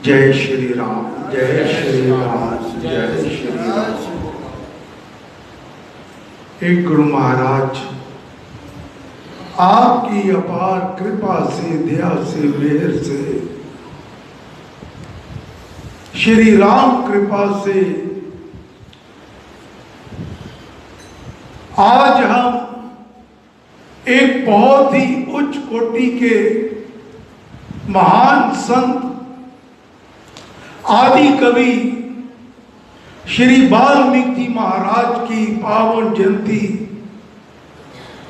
जय श्री राम, जय श्री राम, जय श्री राम। एक गुरु महाराज, आपकी अपार कृपा से, दया से, मेहर से, श्री राम कृपा से आज हम एक बहुत ही उच्च कोटि के महान संत आदि कवि श्री वाल्मीकि महाराज की पावन जयंती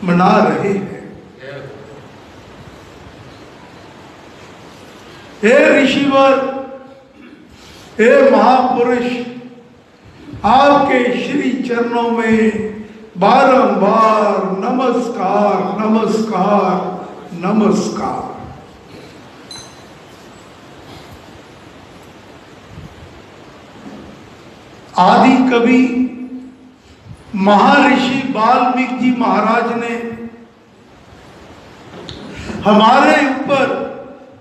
मना रहे हैं। हे ऋषिवर, हे महापुरुष, आपके श्री चरणों में बारंबार नमस्कार, नमस्कार, नमस्कार। आदि कवि महर्षि वाल्मीकि जी महाराज ने हमारे ऊपर,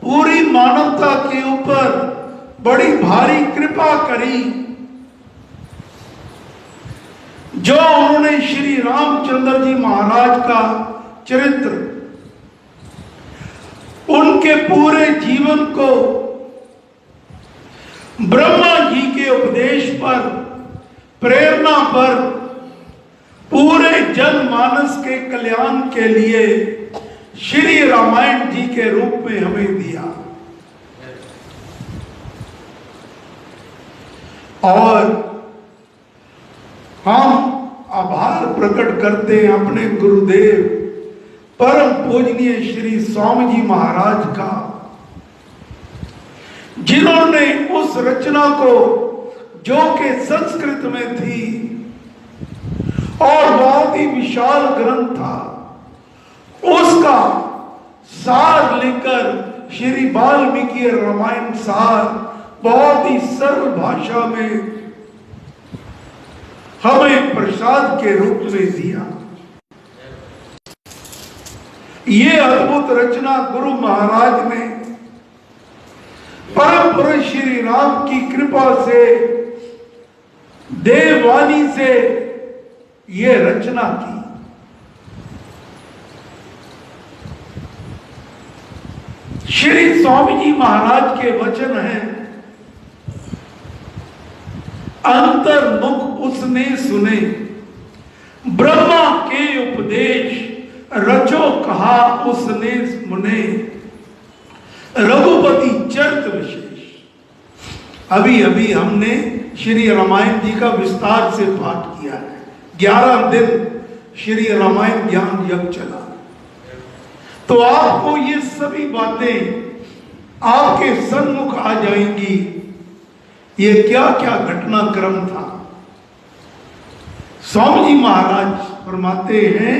पूरी मानवता के ऊपर बड़ी भारी कृपा करी। जो उन्होंने श्री रामचंद्र जी महाराज का चरित्र, उनके पूरे जीवन को ब्रह्मा जी के उपदेश पर, प्रेरणा पर, पूरे जनमानस के कल्याण के लिए श्री रामायण जी के रूप में हमें दिया। और हम आभार प्रकट करते हैं अपने गुरुदेव परम पूजनीय श्री स्वामी जी महाराज का, जिन्होंने उस रचना को, जो कि संस्कृत में थी और बहुत ही विशाल ग्रंथ था, उसका सार लेकर श्री वाल्मीकि रामायण सार बहुत ही सरल भाषा में हमें प्रसाद के रूप में दिया। ये अद्भुत रचना गुरु महाराज ने परम पुरुष श्री राम की कृपा से, देववाणी से ये रचना की। श्री स्वामी जी महाराज के वचन हैं, अंतर्मुख उसने सुने, ब्रह्मा के उपदेश रचो कहा उसने मुने, रघुपति चरित विशेष। अभी अभी हमने श्री रामायण जी का विस्तार से पाठ किया है। 11 दिन श्री रामायण ज्ञान यज्ञ चला, तो आपको ये सभी बातें आपके सन्मुख आ जाएंगी। ये क्या क्या घटनाक्रम था। स्वामी जी महाराज फरमाते हैं,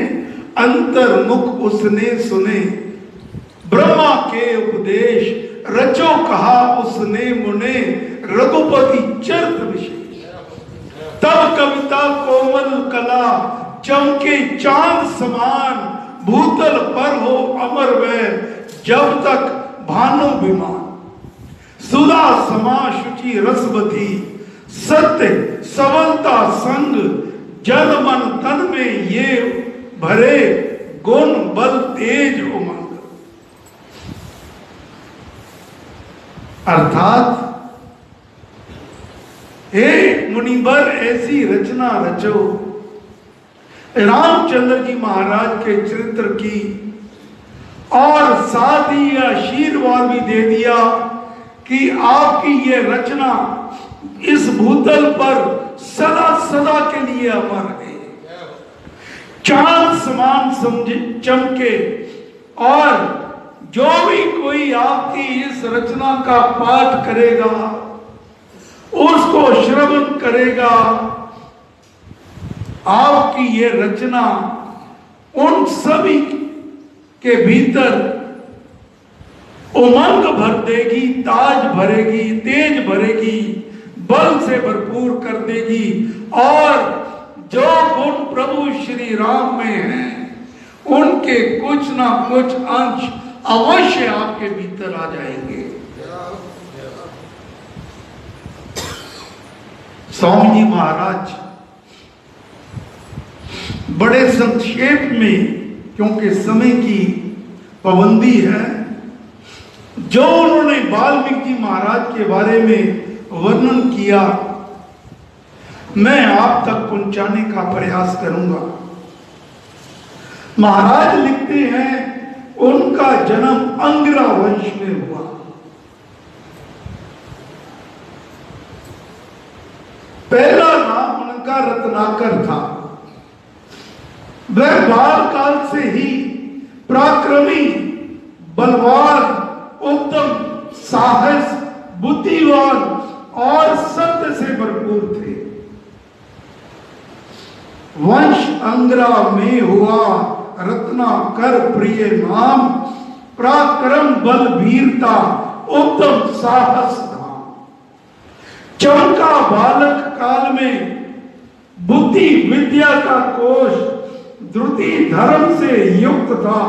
अंतर्मुख उसने सुने, ब्रह्मा के उपदेश रचो कहा उसने मुने, रघुपति चरित विशेष। तब कविता कोमल कला, चमके चांद समान, भूतल पर हो अमर वह, जब तक भानु विमान। सुधा समा शुचि रसवती, सत्य सबलता संग, जन मन तन में ये भरे, गुण बल तेज उमंग। अर्थात हे मुनिवर, ऐसी रचना रचो। रामचंद्र जी महाराज के चरित्र की, और साथ ही आशीर्वाद भी दे दिया कि आपकी ये रचना इस भूतल पर सदा सदा के लिए अमर है। चांद समान समझे चमके, और जो भी कोई आपकी इस रचना का पाठ करेगा, उसको श्रवण करेगा, आपकी ये रचना उन सभी के भीतर उमंग भर देगी, ताज भरेगी, तेज भरेगी, बल से भरपूर कर देगी। और जो गुण प्रभु श्री राम में हैं, उनके कुछ ना कुछ अंश अवश्य आपके भीतर आ जाएंगे। स्वामी जी महाराज बड़े संक्षेप में, क्योंकि समय की पाबंदी है, जो उन्होंने वाल्मीकि जी महाराज के बारे में वर्णन किया, मैं आप तक पहुंचाने का प्रयास करूंगा। महाराज लिखते हैं उनका जन्म अंगिरा वंश में हुआ। पहला नाम उनका रत्नाकर था। वह बाल काल से ही पराक्रमी, बलवान, उत्तम, साहस, बुद्धिवान और सत्य से भरपूर थे। वंश अंगिरा में हुआ, रत्नाकर प्रिय नाम, पराक्रम, बल, वीरता, उत्तम साहस धाम। चमका बालक काल में, बुद्धि विद्या का कोश, द्रुति धर्म से युक्त था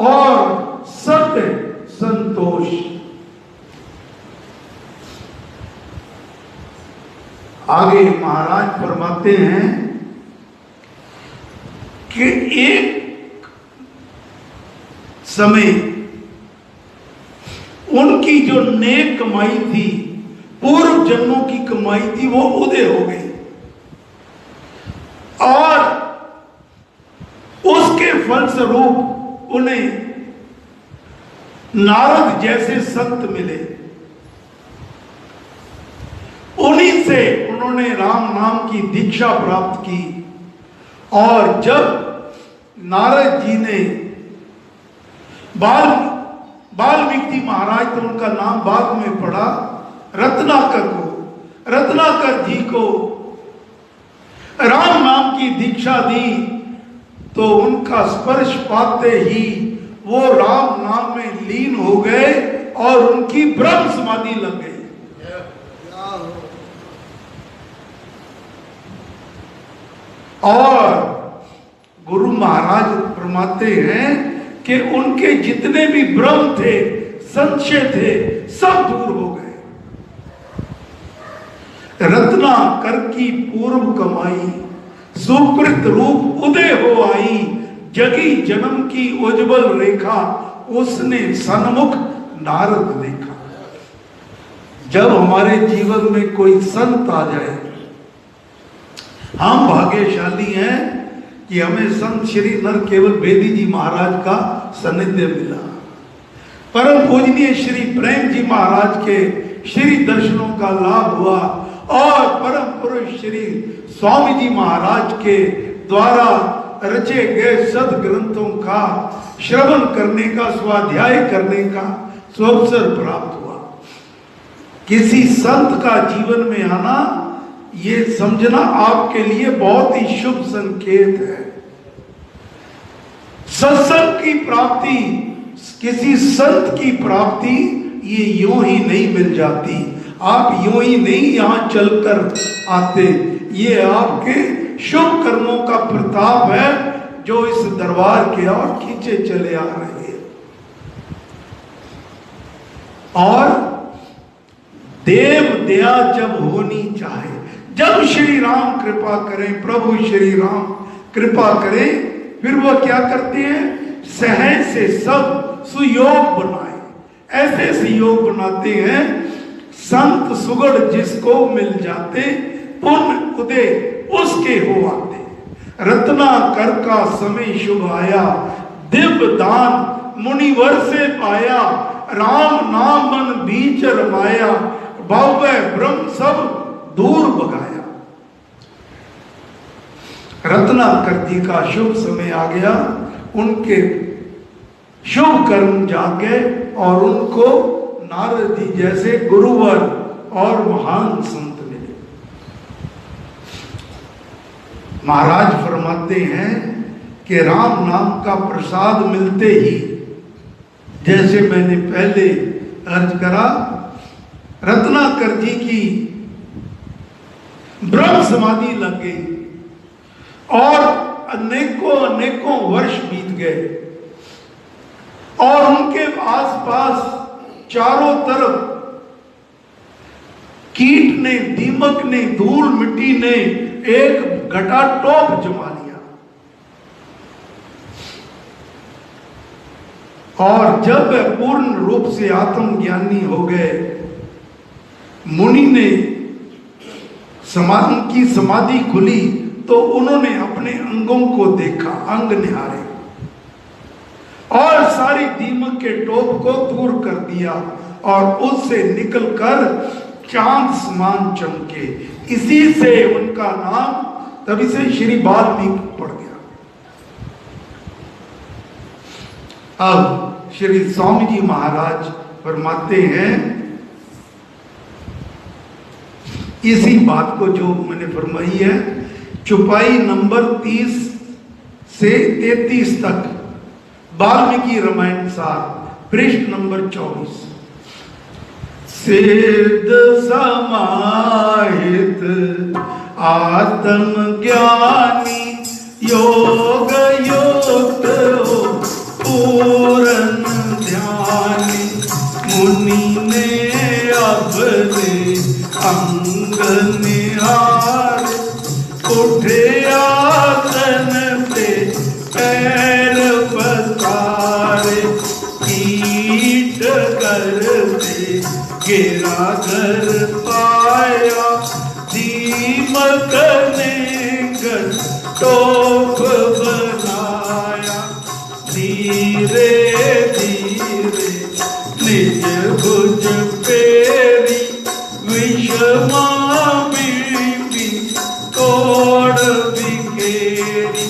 और सत्य संतोष। आगे महाराज फरमाते हैं कि एक समय उनकी जो नेक कमाई थी, पूर्व जन्मों की कमाई थी, वो उदय हो गई और उसके फलस्वरूप उन्हें नारद जैसे संत मिले। उन्हीं से उन्होंने राम नाम की दीक्षा प्राप्त की और जब नारद जी ने वाल्मीकि महाराज, तो उनका नाम बाद में पड़ा, रत्नाकर जी को राम नाम की दीक्षा दी, तो उनका स्पर्श पाते ही वो राम नाम में लीन हो गए और उनकी ब्रह्म समाधि लग गई। और गुरु महाराज फरमाते हैं कि उनके जितने भी भ्रम थे, संशय थे, सब दूर हो गए। रत्नाकर की पूर्व कमाई, सुकृत रूप उदय हो आई, जगी जन्म की उज्जवल रेखा, उसने सन्मुख नारद देखा। जब हमारे जीवन में कोई संत आ जाए, हम भाग्यशाली हैं कि हमें संत श्री नर केवल बेदी जी महाराज का सानिध्य मिला। परम पूजनीय श्री प्रेम जी महाराज के श्री दर्शनों का लाभ हुआ और परम पुरुष श्री स्वामी जी महाराज के द्वारा रचे गए सद ग्रंथों का श्रवण करने का, स्वाध्याय करने का सुअवसर प्राप्त हुआ। किसी संत का जीवन में आना, ये समझना आपके लिए बहुत ही शुभ संकेत है। सत्संग की प्राप्ति, किसी संत की प्राप्ति ये यूं ही नहीं मिल जाती। आप यूं ही नहीं यहां चलकर आते, ये आपके शुभ कर्मों का प्रताप है जो इस दरबार के ओर खींचे चले आ रहे हैं। और देव दया जब होनी चाहे, जब श्री राम कृपा करें, प्रभु श्री राम कृपा करें, फिर वह क्या करते हैं? सहज से सब सुयोग बनाए, ऐसे सुयोग बनाते हैं संत सुगढ़ जिसको मिल जाते, पुण्य उदय उसके हो आते। रत्नाकर का समय शुभ आया, दिव्य दान मुनिवर से पाया, राम नाम मन बीच रमाया, भव्य ब्रह्म सब दूर भगाया। रत्नाकर जी का शुभ समय आ गया, उनके शुभ कर्म जागे और उनको नारद जी जैसे गुरुवर और महान संत मिले। महाराज फरमाते हैं कि राम नाम का प्रसाद मिलते ही, जैसे मैंने पहले अर्ज करा, रत्नाकर जी की ब्रह्म समाधि लग गई और अनेकों वर्ष बीत गए और उनके आसपास चारों तरफ कीट ने, दीमक ने, धूल मिट्टी ने एक घटाटोप जमा लिया। और जब वह पूर्ण रूप से आत्मज्ञानी हो गए, मुनि ने की समाधि खुली तो उन्होंने अपने अंगों को देखा, अंग निहारे और सारी दीमक के टोप को दूर कर दिया और उससे निकलकर चांद समान चमके। इसी से उनका नाम तभी से श्री वाल्मीकि पड़ गया। अब श्री स्वामी जी महाराज फरमाते हैं इसी बात को जो मैंने फरमाई है, चौपाई नंबर 30 से 33 तक, वाल्मीकि रामायण सार, पृष्ठ नंबर 24। सिद्ध समाहित आत्म ज्ञानी योग युक्त पूर्ण ध्यानी, मुनि ने अपने अंग निहार, उठे आसन पे पैर पसारे, कीट करते गिरा घर पाया, दीमक ने टोप बनाया, धीरे धीरे निज भुज पेरी, विषमा बीबी तोड़ बिखेरी,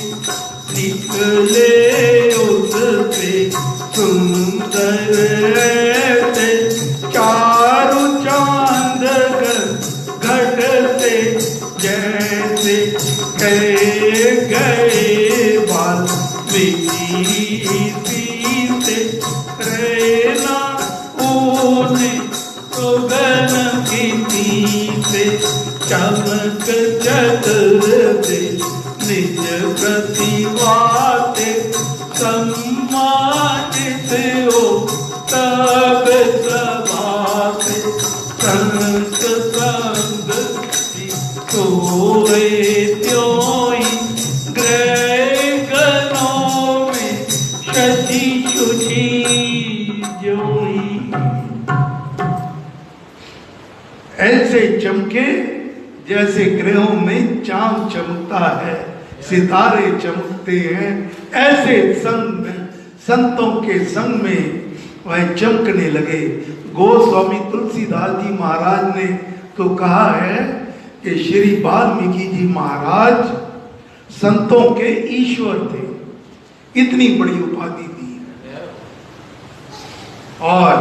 निकले उससे सुंदर से चारु चांद घटते जैसे, गए गए वाल्मीकि से रहना ऊने सुगन की से, चमक जगते निज प्रतिभा से, सम्मानित हो तब सभा से, संत संग सोए त्योई, ग्रह गणों में शशि शुचि जोई। ऐसे चमके जैसे ग्रहों में चांद चमकता है, सितारे चमकते हैं, ऐसे संग में, संतों के संग में वह चमकने लगे। गोस्वामी तुलसीदास जी महाराज ने तो कहा है कि श्री वाल्मीकि जी महाराज संतों के ईश्वर थे, इतनी बड़ी उपाधि दी। और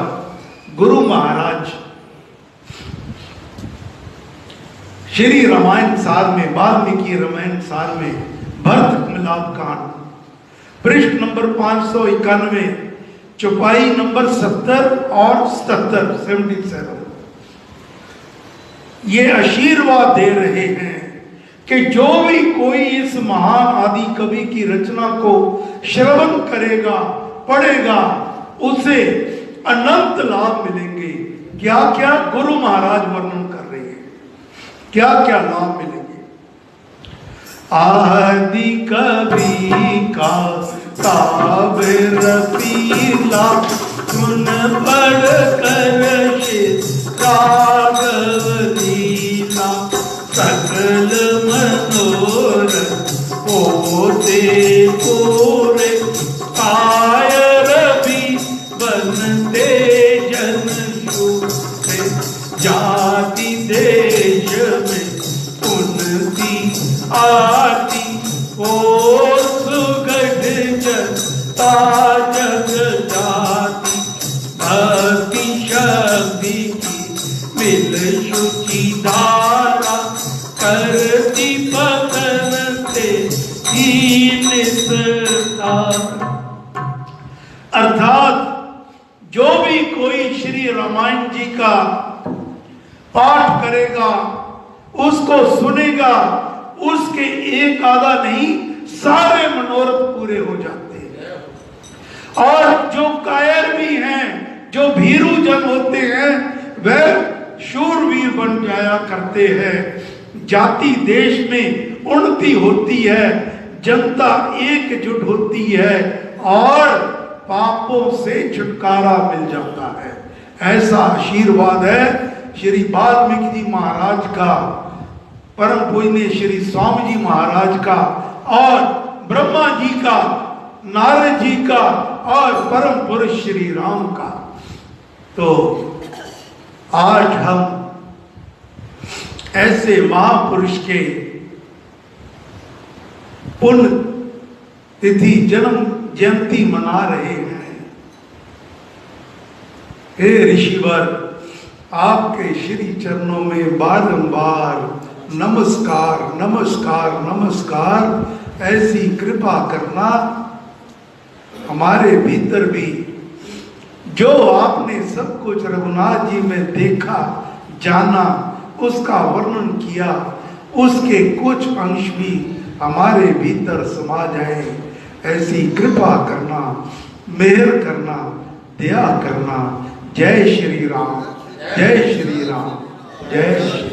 गुरु महाराज श्री रामायण सार में, वाल्मीकि रामायण सार में भरत मिलाप कांड, पृष्ठ नंबर 591, चौपाई नंबर 70 और 77, ये आशीर्वाद दे रहे हैं कि जो भी कोई इस महान आदि कवि की रचना को श्रवण करेगा, पढ़ेगा, उसे अनंत लाभ मिलेंगे। क्या क्या गुरु महाराज वर्णन कर रहे हैं, क्या क्या लाभ मिलेंगे। आदि कवि का काव्य रसीला, सुन पढ़ कर राघव लीला, सकल मनोरथ होते पूरे, कायर भी बनते जन शूरे, जाति देश में उन्नति आती, ओ सुगढ़ जनता जग जाती, भक्ति शक्ति की मिल शुचि धारा, करती पतन से ही निस्तार। अर्थात जो भी कोई श्री रामायण जी का पाठ करेगा, उसको सुनेगा, उसके एक आधा नहीं सारे मनोरथ पूरे हो जाते हैं। और जो कायर भी हैं, जो भीरू जन होते हैं, वह शूरवीर बन जाया करते हैं। जाति देश में उन्नति होती है, जनता एकजुट होती है और पापों से छुटकारा मिल जाता है। ऐसा आशीर्वाद है श्री वाल्मीकि जी महाराज का, परम पूजनीय श्री स्वामी जी महाराज का और ब्रह्मा जी का, नारद जी का और परम पुरुष श्री राम का। तो आज हम ऐसे महापुरुष के पुण्य तिथि जन्म जयंती मना रहे हैं। हे ऋषिवर, आपके श्री चरणों में बारंबार नमस्कार नमस्कार नमस्कार। ऐसी कृपा करना हमारे भीतर भी जो आपने सब कुछ रघुनाथ जी में देखा जाना, उसका वर्णन किया, उसके कुछ अंश भी हमारे भीतर समा जाए। ऐसी कृपा करना, मेहर करना, दया करना। जय श्री राम, जय श्री राम, जय श्री